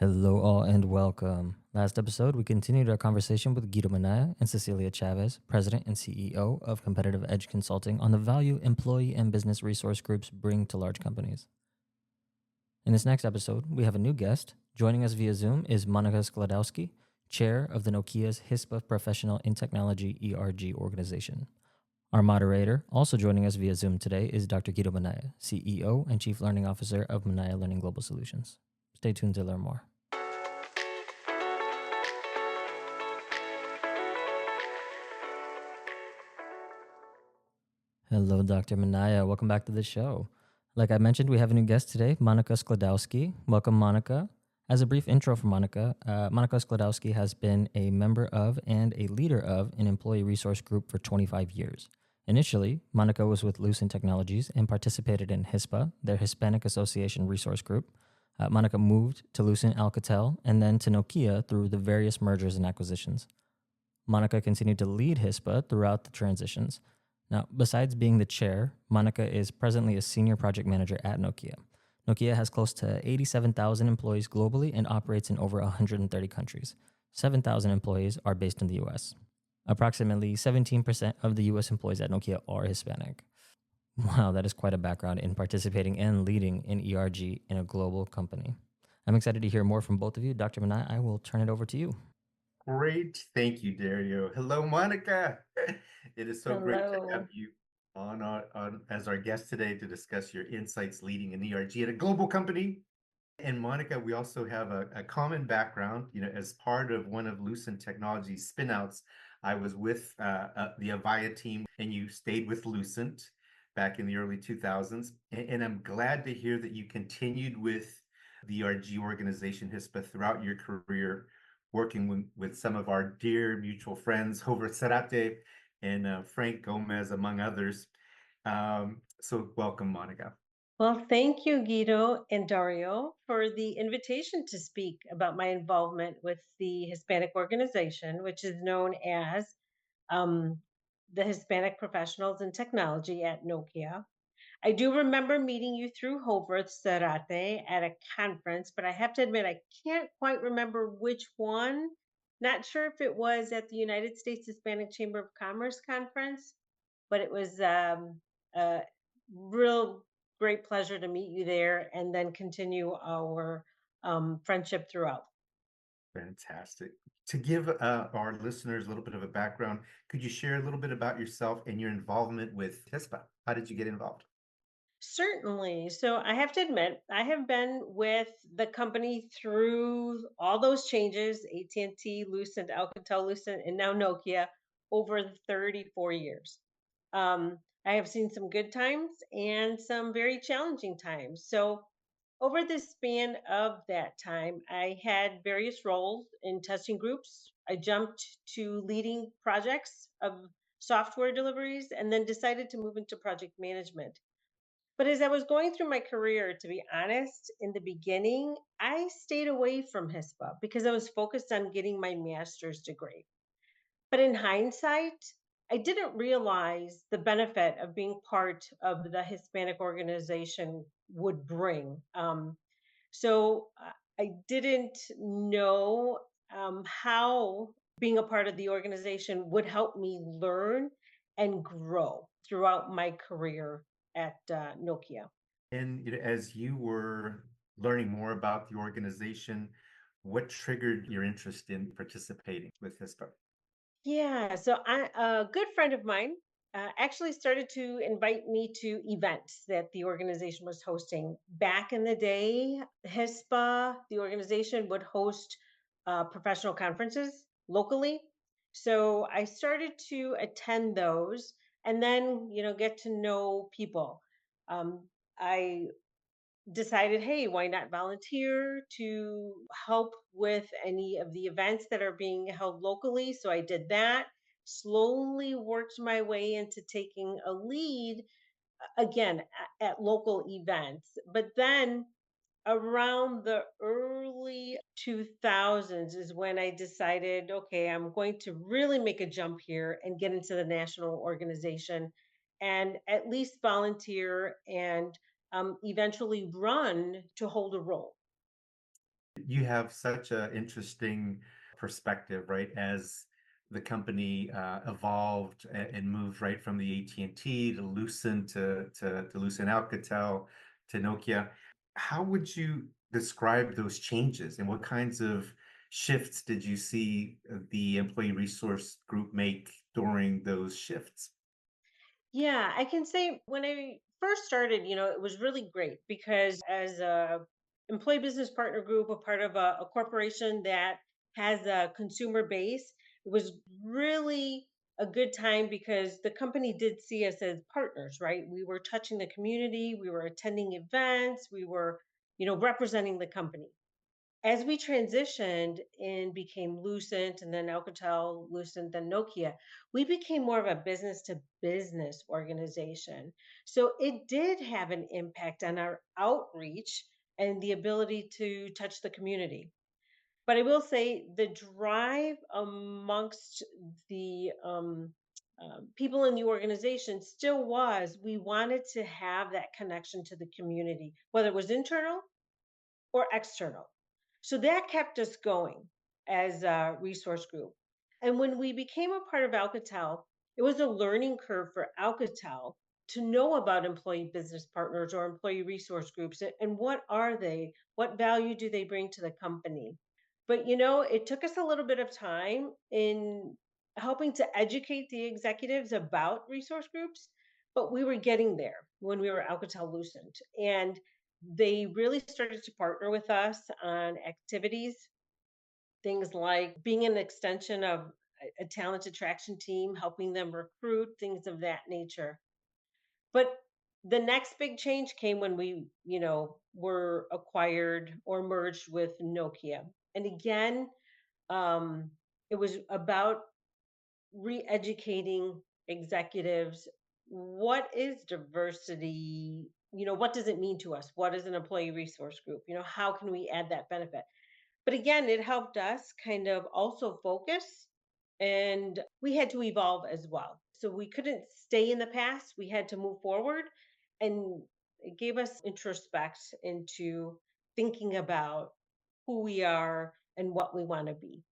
Hello, all, and welcome. Last episode, we continued our conversation with Guido Minaya and Cecilia Chavez, President and CEO of Competitive Edge Consulting, on the value employee and business resource groups bring to large companies. In this next episode, we have a new guest. Joining us via Zoom is Monica Sklodowski, Chair of the Nokia's HISPA Professional in Technology ERG organization. Our moderator, also joining us via Zoom today, is Dr. Guido Minaya, CEO and Chief Learning Officer of Minaya Learning Global Solutions. Stay tuned to learn more. Hello, Dr. Minaya. Welcome back to the show. Like I mentioned, we have a new guest today, Monica Sklodowski. Welcome, Monica. As a brief intro for Monica, Monica Sklodowski has been a member of and a leader of an employee resource group for 25 years. Initially, Monica was with Lucent Technologies and participated in HISPA, their Hispanic Association Resource Group. Monica moved to Lucent Alcatel and then to Nokia through the various mergers and acquisitions. Monica continued to lead HISPA throughout the transitions. Now, besides being the chair, Monica is presently a senior project manager at Nokia. Nokia has close to 87,000 employees globally and operates in over 130 countries. 7,000 employees are based in the US. Approximately 17% of the US employees at Nokia are Hispanic. Wow, that is quite a background in participating and leading in ERG in a global company. I'm excited to hear more from both of you. Dr. Minaya, I will turn it over to you. Great. Thank you, Dario. Hello, Monica. It is so great to have Hello. you on as our guest today to discuss your insights leading an ERG at a global company. And Monica, we also have a common background. As part of one of Lucent Technologies spinouts, I was with the Avaya team, and you stayed with Lucent back in the early 2000s. And I'm glad to hear that you continued with the ERG organization HISPA throughout your career, working with some of our dear mutual friends over at Sarate and Frank Gomez, among others. So welcome, Monica. Well, thank you, Guido and Dario, for the invitation to speak about my involvement with the Hispanic organization, which is known as um, the Hispanic Professionals in Technology at Nokia. I do remember meeting you through Hobart Sarate at a conference, but I have to admit, I can't quite remember which one. Not sure if it was at the United States Hispanic Chamber of Commerce conference, but it was a real great pleasure to meet you there and then continue our friendship throughout. Fantastic. To give our listeners a little bit of a background, could you share a little bit about yourself and your involvement with HISPA? How did you get involved? Certainly. So I have to admit, I have been with the company through all those changes, AT&T, Lucent, Alcatel, Lucent, and now Nokia, over 34 years. I have seen some good times and some very challenging times. So over the span of that time, I had various roles in testing groups. I jumped to leading projects of software deliveries and then decided to move into project management. But as I was going through my career, to be honest, in the beginning, I stayed away from HISPA because I was focused on getting my master's degree. But in hindsight, I didn't realize the benefit of being part of the Hispanic organization would bring. I didn't know how being a part of the organization would help me learn and grow throughout my career at Nokia. And as you were learning more about the organization, what triggered your interest in participating with HISPA? Yeah, a good friend of mine actually started to invite me to events that the organization was hosting. Back in the day, HISPA, the organization, would host professional conferences locally. So I started to attend those and then, get to know people. I decided, hey, why not volunteer to help with any of the events that are being held locally? So I did that, slowly worked my way into taking a lead again at local events. But then around the early 2000s is when I decided, okay, I'm going to really make a jump here and get into the national organization and at least volunteer and eventually run to hold a role. You have such an interesting perspective, right? As the company evolved and moved right from the AT&T to Lucent to Lucent Alcatel to Nokia. How would you describe those changes and what kinds of shifts did you see the employee resource group make during those shifts? Yeah, I can say when I first started, it was really great because as a employee business partner group, a part of a corporation that has a consumer base, it was really a good time because the company did see us as partners, right? We were touching the community, we were attending events, we were, representing the company. As we transitioned and became Lucent and then Alcatel, Lucent, then Nokia, we became more of a business to business organization. So it did have an impact on our outreach and the ability to touch the community. But I will say the drive amongst the people in the organization still was we wanted to have that connection to the community, whether it was internal or external. So that kept us going as a resource group. And when we became a part of Alcatel, it was a learning curve for Alcatel to know about employee business partners or employee resource groups and what are they? What value do they bring to the company? But it took us a little bit of time in helping to educate the executives about resource groups, but we were getting there when we were Alcatel Lucent. And they really started to partner with us on activities, things like being an extension of a talent attraction team, helping them recruit, things of that nature. But the next big change came when we, were acquired or merged with Nokia. And again, um, it was about re-educating executives. What is diversity? What does it mean to us? What is an employee resource group? How can we add that benefit? But again, it helped us kind of also focus, and we had to evolve as well. So we couldn't stay in the past, we had to move forward, and it gave us introspect into thinking about who we are and what we want to be.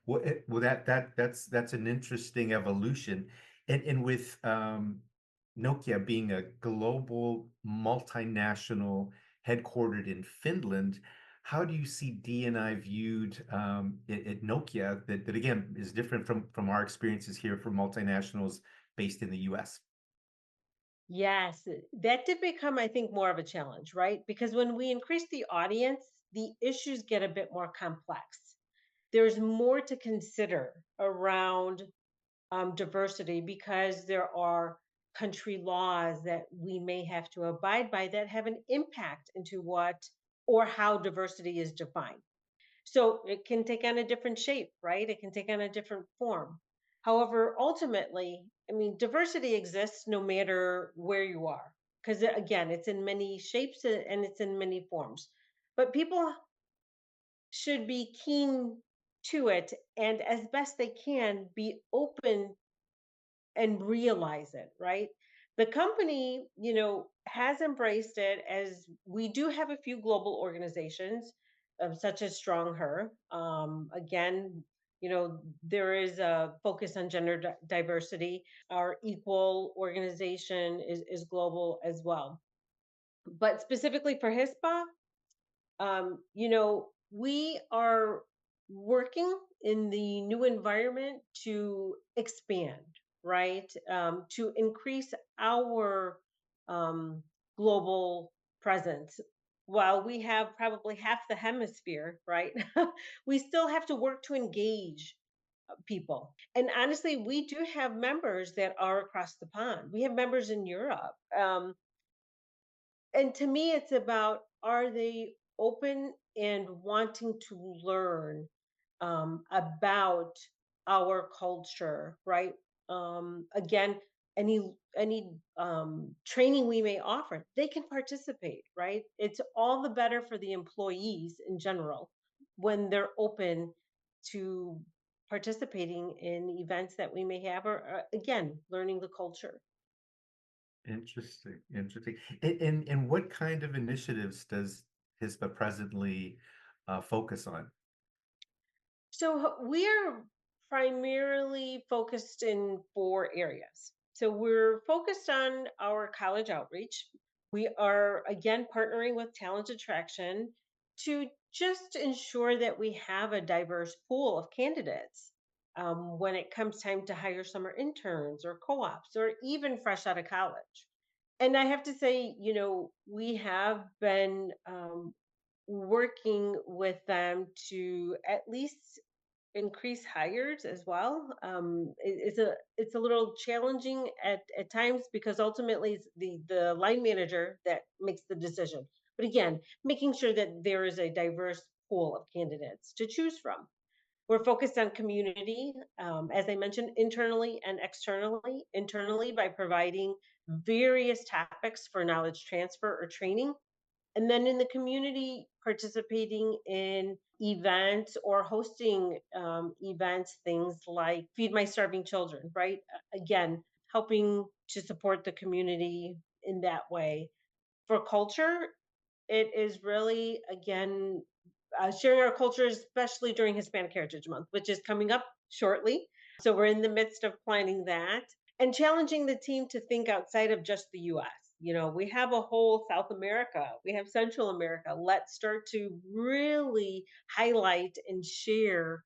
Well, that's an interesting evolution, and with Nokia being a global multinational headquartered in Finland, how do you see D&I viewed at Nokia that again is different from our experiences here for multinationals based in the U.S.? Yes, that did become, I think, more of a challenge, right? Because when we increase the audience, the issues get a bit more complex. There's more to consider around diversity because there are country laws that we may have to abide by that have an impact into what or how diversity is defined. So it can take on a different shape, right? It can take on a different form. However, ultimately, I mean, diversity exists no matter where you are, because again, it's in many shapes and it's in many forms. But people should be keen to it and, as best they can, be open and realize it, right? The company, has embraced it as we do have a few global organizations, such as Strong Her. Again, there is a focus on gender diversity. Our equal organization is global as well. But specifically for HISPA, we are working in the new environment to expand, right? To increase our um, global presence. While we have probably half the hemisphere, right? We still have to work to engage people. And honestly, we do have members that are across the pond. We have members in Europe. And to me, it's about are they open and wanting to learn about our culture, right? Again, any training we may offer, they can participate, right? It's all the better for the employees in general when they're open to participating in events that we may have, or again, learning the culture. Interesting, interesting. And what kind of initiatives does HISPA presently focus on? So we are primarily focused in four areas. So we're focused on our college outreach. We are again partnering with talent attraction to just ensure that we have a diverse pool of candidates when it comes time to hire summer interns or co-ops or even fresh out of college. And I have to say, we have been working with them to at least increase hires as well. It's a little challenging at times because ultimately it's the line manager that makes the decision. But again, making sure that there is a diverse pool of candidates to choose from. We're focused on community, as I mentioned, internally and externally. Internally by providing various topics for knowledge transfer or training, and then in the community, participating in events or hosting events, things like Feed My Starving Children, right? Again, helping to support the community in that way. For culture, it is really, again, sharing our culture, especially during Hispanic Heritage Month, which is coming up shortly. So we're in the midst of planning that and challenging the team to think outside of just the US. We have a whole South America, we have Central America. Let's start to really highlight and share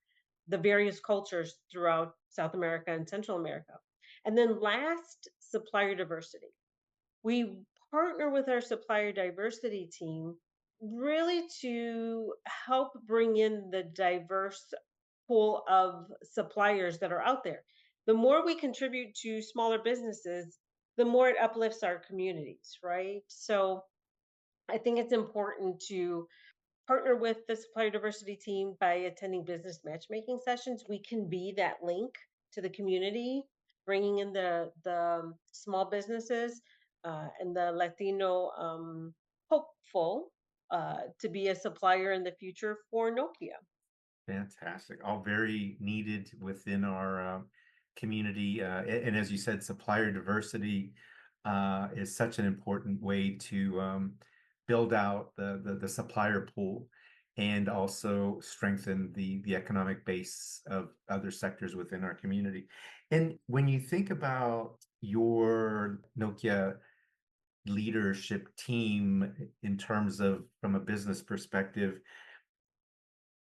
the various cultures throughout South America and Central America. And then last, supplier diversity. We partner with our supplier diversity team really to help bring in the diverse pool of suppliers that are out there. The more we contribute to smaller businesses, the more it uplifts our communities, right? So I think it's important to partner with the supplier diversity team by attending business matchmaking sessions. We can be that link to the community, bringing in the small businesses and the Latino hopeful to be a supplier in the future for Nokia. Fantastic. All very needed within our community. And as you said, supplier diversity is such an important way to build out the supplier pool and also strengthen the economic base of other sectors within our community. And when you think about your Nokia leadership team in terms of from a business perspective,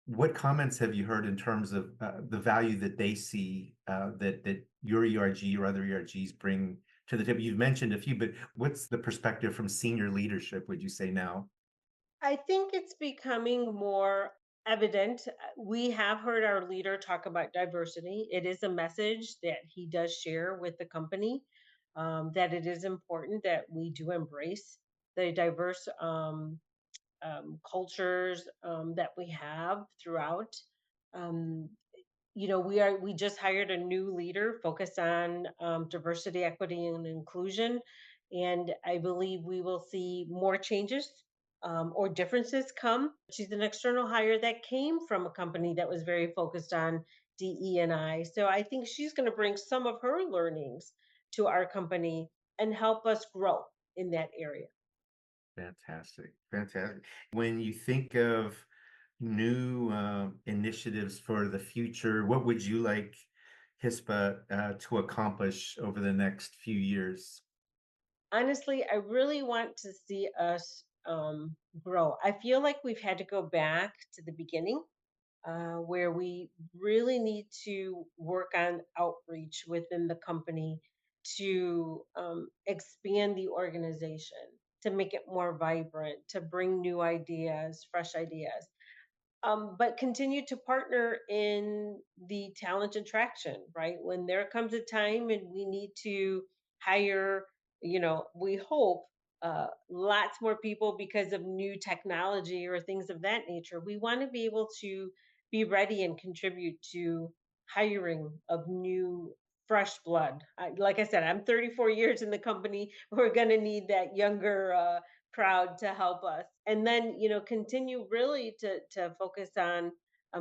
what comments have you heard in terms of the value that they see that your ERG or other ERGs bring to the table? You've mentioned a few, but what's the perspective from senior leadership, would you say now? I think it's becoming more evident. We have heard our leader talk about diversity. It is a message that he does share with the company, that it is important that we do embrace the diverse cultures that we have throughout. Um, we just hired a new leader focused on diversity, equity, and inclusion, and I believe we will see more changes or differences come. She's an external hire that came from a company that was very focused on DE&I, so I think she's going to bring some of her learnings to our company and help us grow in that area. Fantastic, fantastic. When you think of new initiatives for the future, what would you like HISPA to accomplish over the next few years? Honestly, I really want to see us grow. I feel like we've had to go back to the beginning where we really need to work on outreach within the company to expand the organization, to make it more vibrant, to bring new ideas, fresh ideas, but continue to partner in the talent attraction, right? When there comes a time and we need to hire, we hope lots more people because of new technology or things of that nature, we want to be able to be ready and contribute to hiring of new fresh blood. Like I said, I'm 34 years in the company. We're going to need that younger crowd to help us, and then continue really to focus on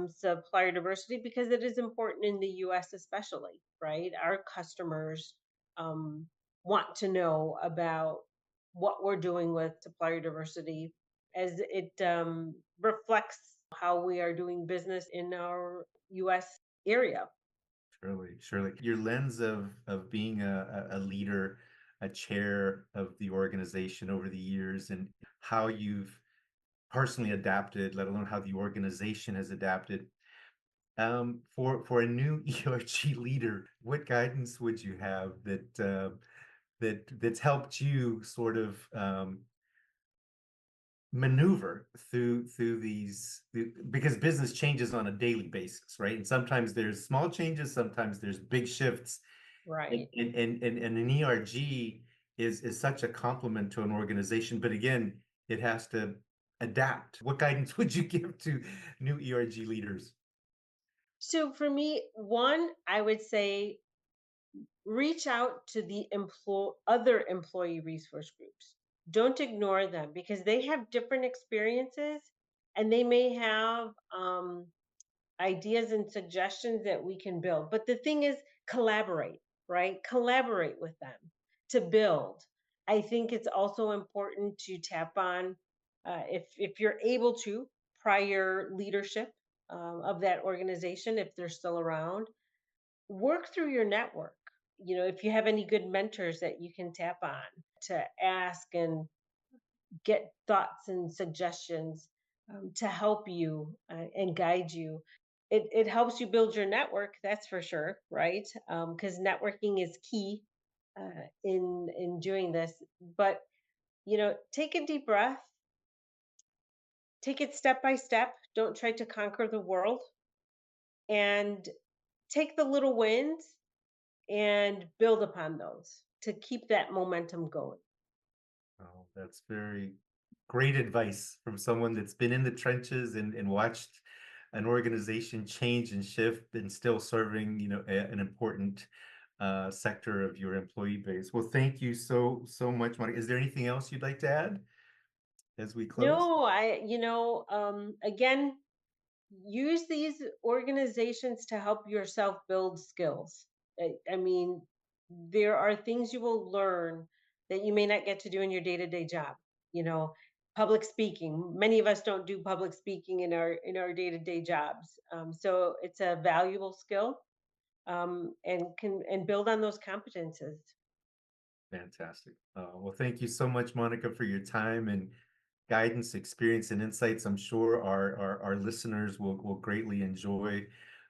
supplier diversity because it is important in the US especially, right? Our customers um, want to know about what we're doing with supplier diversity as it reflects how we are doing business in our US area. Surely, surely. Your lens of being a leader, a chair of the organization over the years, and how you've personally adapted, let alone how the organization has adapted. For a new ERG leader, what guidance would you have that's helped you sort of maneuver through because business changes on a daily basis, right? And sometimes there's small changes, sometimes there's big shifts, and Right. an ERG is such a complement to an organization, but again, it has to adapt. What guidance would you give to new ERG leaders? So for me, one, I would say reach out to the other employee resource groups. Don't ignore them because they have different experiences and they may have ideas and suggestions that we can build. But the thing is, collaborate, right? Collaborate with them to build. I think it's also important to tap on, if you're able to, prior leadership of that organization, if they're still around. Work through your network. If you have any good mentors that you can tap on to ask and get thoughts and suggestions to help you and guide you. It helps you build your network, that's for sure, right? Because networking is key in doing this. But take a deep breath, take it step by step. Don't try to conquer the world, and take the little wins and build upon those to keep that momentum going. Oh, that's very great advice from someone that's been in the trenches and watched an organization change and shift and still serving, an important sector of your employee base. Well, thank you so much, Monica. Is there anything else you'd like to add as we close? No, again, use these organizations to help yourself build skills. I mean, there are things you will learn that you may not get to do in your day-to-day job. You know, public speaking. Many of us don't do public speaking in our day-to-day jobs. So it's a valuable skill, and build on those competences. Fantastic. Well, thank you so much, Monica, for your time and guidance, experience, and insights. I'm sure our listeners will greatly enjoy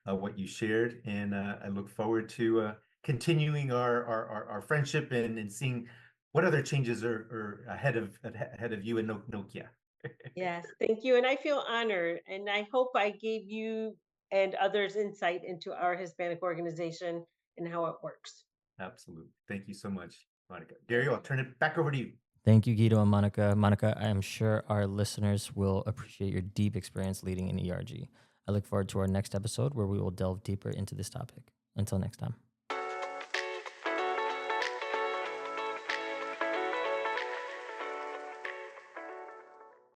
what you shared, and I look forward to continuing our friendship and seeing what other changes are ahead of you and Nokia. Yes, thank you. And I feel honored. And I hope I gave you and others insight into our Hispanic organization and how it works. Absolutely. Thank you so much, Monica. Thank Dario, I'll you. turn it back over to you. Thank you, Guido and Monica. Monica, I am sure our listeners will appreciate your deep experience leading in ERG. I look forward to our next episode where we will delve deeper into this topic. Until next time.